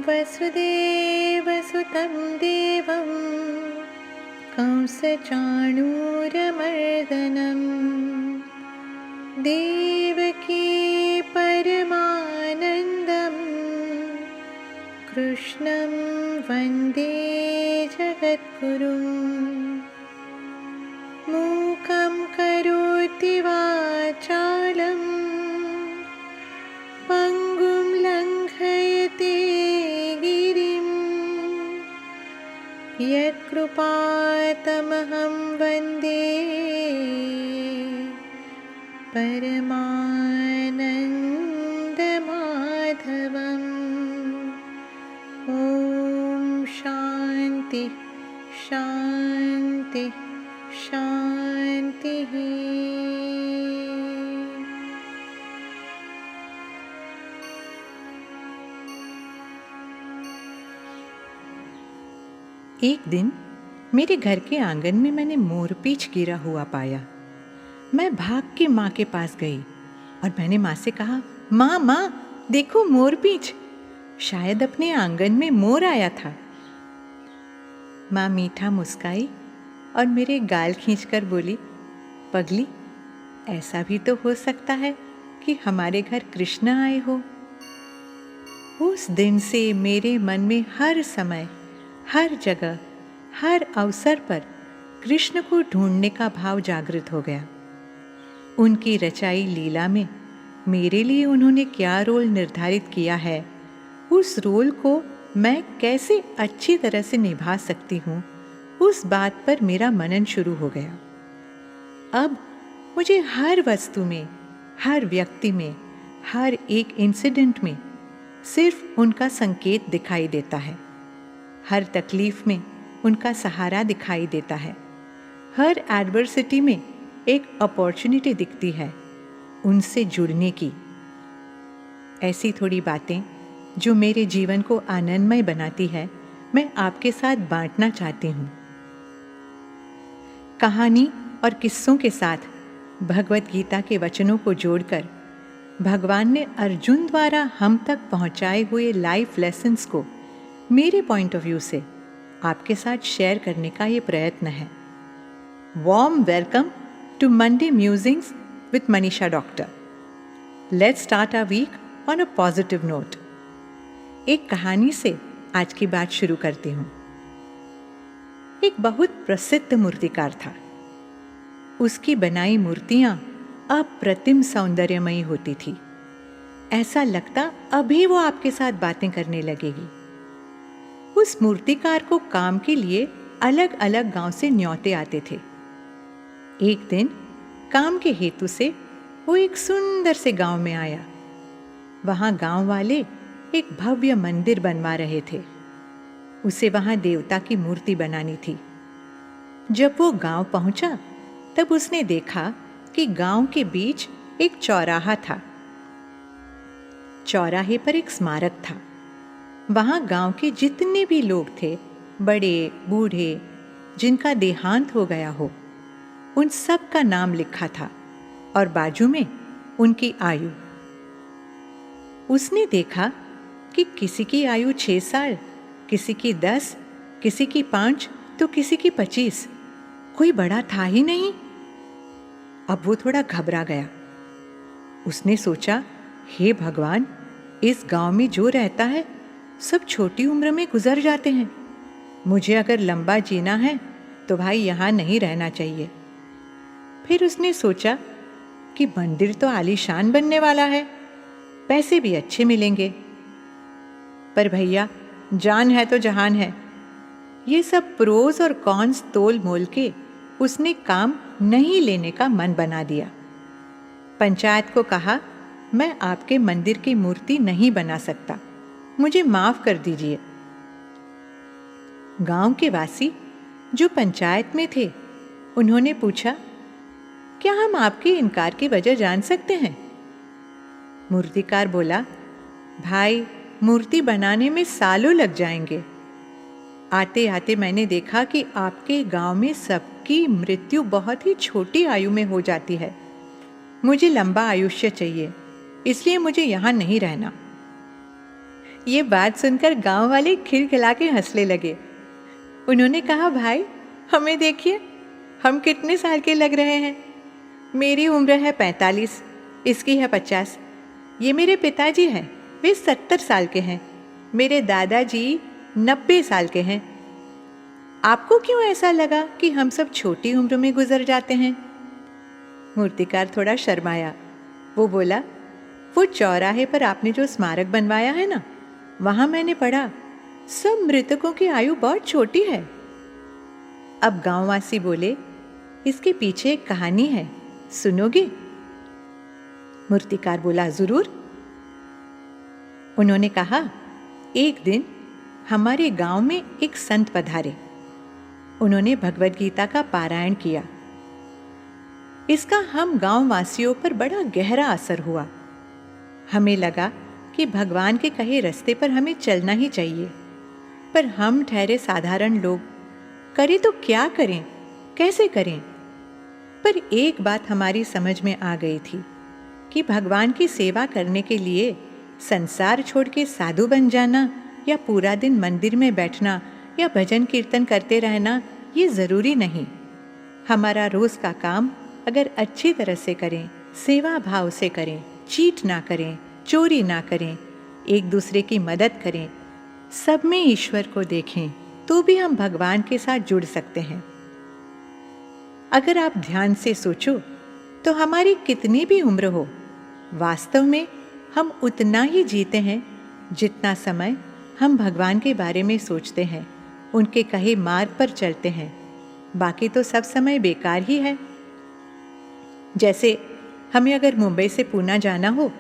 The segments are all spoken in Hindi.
वसुदेवसुतं देवं कंसचाणूरमर्दनं देवकी परमानन्दं कृष्णं वन्दे जगद्गुरुं। मूकं करोति वाचालं पङ्गुं लङ्घयते गिरिं यत्कृपातमहं वन्दे परमानन्दमाधवम्। ॐ शान्ति शान्ति शान्तिः। एक दिन मेरे घर के आंगन में मैंने मोरपींछ गिरा हुआ पाया। मैं भाग के माँ के पास गई और मैंने माँ से कहा, माँ माँ देखो मोरपींछ, शायद अपने आंगन में मोर आया था। माँ मीठा मुस्काई और मेरे गाल खींचकर बोली, पगली, ऐसा भी तो हो सकता है कि हमारे घर कृष्ण आए हो। उस दिन से मेरे मन में हर समय, हर जगह, हर अवसर पर कृष्ण को ढूंढने का भाव जागृत हो गया। उनकी रचाई लीला में मेरे लिए उन्होंने क्या रोल निर्धारित किया है, उस रोल को मैं कैसे अच्छी तरह से निभा सकती हूँ, उस बात पर मेरा मनन शुरू हो गया। अब मुझे हर वस्तु में, हर व्यक्ति में, हर एक इंसिडेंट में सिर्फ उनका संकेत दिखाई देता है। हर तकलीफ में उनका सहारा दिखाई देता है। हर एडवर्सिटी में एक अपॉर्चुनिटी दिखती है उनसे जुड़ने की। ऐसी थोड़ी बातें जो मेरे जीवन को आनंदमय बनाती है, मैं आपके साथ बांटना चाहती हूँ। कहानी और किस्सों के साथ भगवत गीता के वचनों को जोड़कर भगवान ने अर्जुन द्वारा हम तक पहुँचाए हुए लाइफ लेसन्स को मेरे पॉइंट ऑफ व्यू से आपके साथ शेयर करने का ये प्रयत्न है। Warm welcome to Monday musings with Manisha doctor. Let's start our week on a positive note. एक कहानी से आज की बात शुरू करती हूँ। एक बहुत प्रसिद्ध मूर्तिकार था। उसकी बनाई मूर्तियाँ अप्रतिम सौंदर्यमयी होती थी। ऐसा लगता अभी वो आपके साथ बातें करने लगेगी। उस मूर्तिकार को काम के लिए अलग अलग गांव से न्योते आते थे। एक दिन काम के हेतु से वो एक सुंदर से गांव में आया। वहां गांव वाले एक भव्य मंदिर बनवा रहे थे। उसे वहां देवता की मूर्ति बनानी थी। जब वो गांव पहुंचा तब उसने देखा कि गांव के बीच एक चौराहा था। चौराहे पर एक स्मारक था। वहां गांव के जितने भी लोग थे, बड़े बूढ़े, जिनका देहांत हो गया हो, उन सब का नाम लिखा था और बाजू में उनकी आयु। उसने देखा कि किसी की आयु 6 साल, किसी की 10, किसी की 5 तो किसी की 25। कोई बड़ा था ही नहीं। अब वो थोड़ा घबरा गया। उसने सोचा, हे भगवान, इस गांव में जो रहता है सब छोटी उम्र में गुजर जाते हैं। मुझे अगर लंबा जीना है तो भाई यहाँ नहीं रहना चाहिए। फिर उसने सोचा कि मंदिर तो आलीशान बनने वाला है, पैसे भी अच्छे मिलेंगे। पर भैया, जान है तो जहान है। ये सब प्रोज और कॉन्स तोल मोल के उसने काम नहीं लेने का मन बना दिया। पंचायत को कहा, मैं आपके मंदिर की मूर्ति नहीं बना सकता, मुझे माफ कर दीजिए। गांव के वासी जो पंचायत में थे, उन्होंने पूछा, क्या हम आपके इनकार की वजह जान सकते हैं? मूर्तिकार बोला, भाई, मूर्ति बनाने में सालों लग जाएंगे। आते आते मैंने देखा कि आपके गांव में सबकी मृत्यु बहुत ही छोटी आयु में हो जाती है। मुझे लंबा आयुष्य चाहिए, इसलिए मुझे यहाँ नहीं रहना। ये बात सुनकर गांव वाले खिलखिला के हंसने लगे। उन्होंने कहा, भाई हमें देखिए, हम कितने साल के लग रहे हैं। मेरी उम्र है 45, इसकी है 50। ये मेरे पिताजी हैं, वे 70 साल के हैं। मेरे दादाजी 90 साल के हैं। आपको क्यों ऐसा लगा कि हम सब छोटी उम्र में गुजर जाते हैं? मूर्तिकार थोड़ा शर्माया। वो बोला, वो चौराहे पर आपने जो स्मारक बनवाया है ना, वहां मैंने पढ़ा सब मृतकों की आयु बहुत छोटी है। अब गांववासी बोले, इसके पीछे एक कहानी है, सुनोगे? मूर्तिकार बोला, जरूर। उन्होंने कहा, एक दिन हमारे गांव में एक संत पधारे। उन्होंने भगवद गीता का पारायण किया। इसका हम गांव वासियों पर बड़ा गहरा असर हुआ। हमें लगा कि भगवान के कहे रास्ते पर हमें चलना ही चाहिए, पर हम ठहरे साधारण लोग, करें तो क्या करें, कैसे करें? पर एक बात हमारी समझ में आ गई थी कि भगवान की सेवा करने के लिए संसार छोड़ के साधु बन जाना या पूरा दिन मंदिर में बैठना या भजन कीर्तन करते रहना ये ज़रूरी नहीं। हमारा रोज़ का काम अगर अच्छी तरह से करें, सेवा भाव से करें, चीट ना करें, चोरी ना करें, एक दूसरे की मदद करें, सब में ईश्वर को देखें, तो भी हम भगवान के साथ जुड़ सकते हैं। अगर आप ध्यान से सोचो तो हमारी कितनी भी उम्र हो, वास्तव में हम उतना ही जीते हैं जितना समय हम भगवान के बारे में सोचते हैं, उनके कहे मार्ग पर चलते हैं। बाकी तो सब समय बेकार ही है। जैसे हमें अगर मुंबई से पूना जाना हो,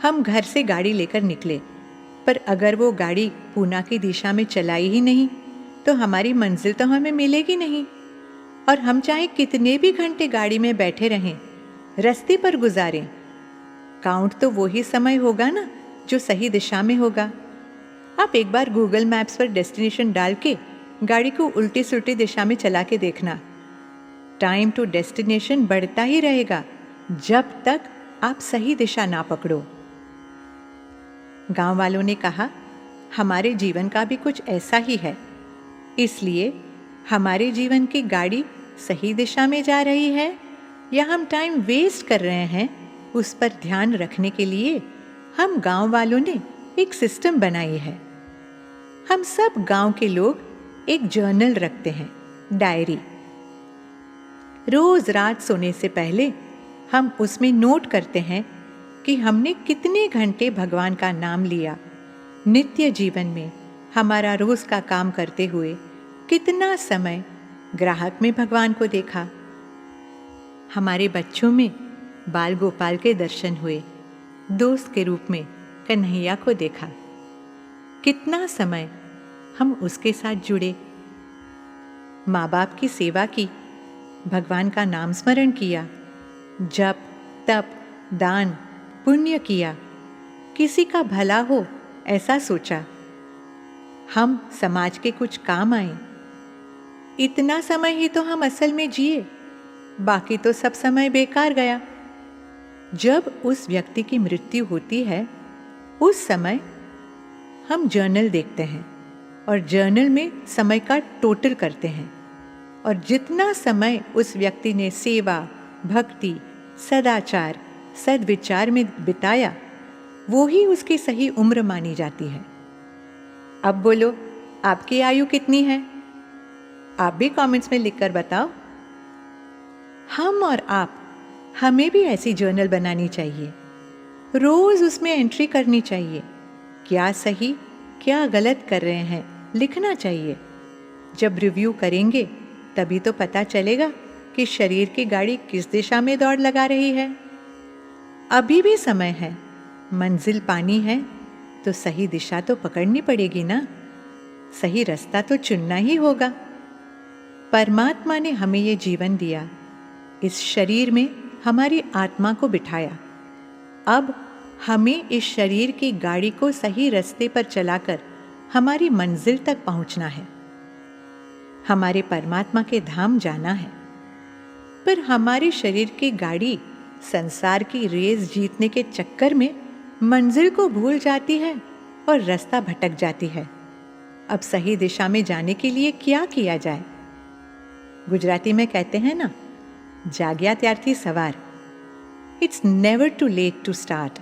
हम घर से गाड़ी लेकर निकले, पर अगर वो गाड़ी पूना की दिशा में चलाई ही नहीं तो हमारी मंजिल तो हमें मिलेगी नहीं। और हम चाहे कितने भी घंटे गाड़ी में बैठे रहें, रास्ते पर गुजारें, काउंट तो वो ही समय होगा ना जो सही दिशा में होगा। आप एक बार गूगल मैप्स पर डेस्टिनेशन डाल के गाड़ी को उल्टी सुल्टी दिशा में चला के देखना, टाइम टू डेस्टिनेशन बढ़ता ही रहेगा जब तक आप सही दिशा ना पकड़ो। गांव वालों ने कहा, हमारे जीवन का भी कुछ ऐसा ही है, इसलिए हमारे जीवन की गाड़ी सही दिशा में जा रही है या हम टाइम वेस्ट कर रहे हैं, उस पर ध्यान रखने के लिए हम गांव वालों ने एक सिस्टम बनाई है। हम सब गांव के लोग एक जर्नल रखते हैं, डायरी। रोज रात सोने से पहले हम उसमें नोट करते हैं कि हमने कितने घंटे भगवान का नाम लिया, नित्य जीवन में हमारा रोज का काम करते हुए कितना समय ग्राहक में भगवान को देखा, हमारे बच्चों में बाल गोपाल के दर्शन हुए, दोस्त के रूप में कन्हैया को देखा, कितना समय हम उसके साथ जुड़े, माँ बाप की सेवा की, भगवान का नाम स्मरण किया, जप तप दान पुण्य किया, किसी का भला हो ऐसा सोचा, हम समाज के कुछ काम आए। इतना समय ही तो हम असल में जिए, बाकी तो सब समय बेकार गया। जब उस व्यक्ति की मृत्यु होती है, उस समय हम जर्नल देखते हैं और जर्नल में समय का टोटल करते हैं, और जितना समय उस व्यक्ति ने सेवा, भक्ति, सदाचार, सद्विचार में बिताया, वो ही उसकी सही उम्र मानी जाती है। अब बोलो, आपकी आयु कितनी है? आप भी कमेंट्स में लिखकर बताओ। हम और आप, हमें भी ऐसी जर्नल बनानी चाहिए। रोज उसमें एंट्री करनी चाहिए, क्या सही क्या गलत कर रहे हैं लिखना चाहिए। जब रिव्यू करेंगे तभी तो पता चलेगा कि शरीर की गाड़ी किस दिशा में दौड़ लगा रही है। अभी भी समय है, मंजिल पानी है तो सही दिशा तो पकड़नी पड़ेगी ना, सही रास्ता तो चुनना ही होगा। परमात्मा ने हमें ये जीवन दिया, इस शरीर में हमारी आत्मा को बिठाया। अब हमें इस शरीर की गाड़ी को सही रास्ते पर चलाकर हमारी मंजिल तक पहुंचना है, हमारे परमात्मा के धाम जाना है। पर हमारे शरीर की गाड़ी संसार की रेस जीतने के चक्कर में मंजिल को भूल जाती है और रास्ता भटक जाती है। अब सही दिशा में जाने के लिए क्या किया जाए? गुजराती में कहते हैं ना, जाग्या त्यारथी सवार। It's never too late to start.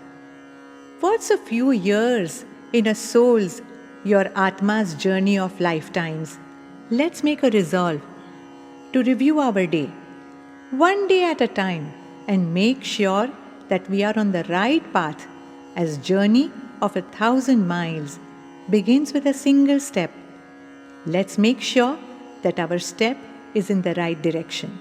What's a few years in a soul's, your Atma's journey of lifetimes? Let's make a resolve to review our day, one day at a time, and make sure that we are on the right path, as journey of 1,000 miles begins with a single step. Let's make sure that our step is in the right direction.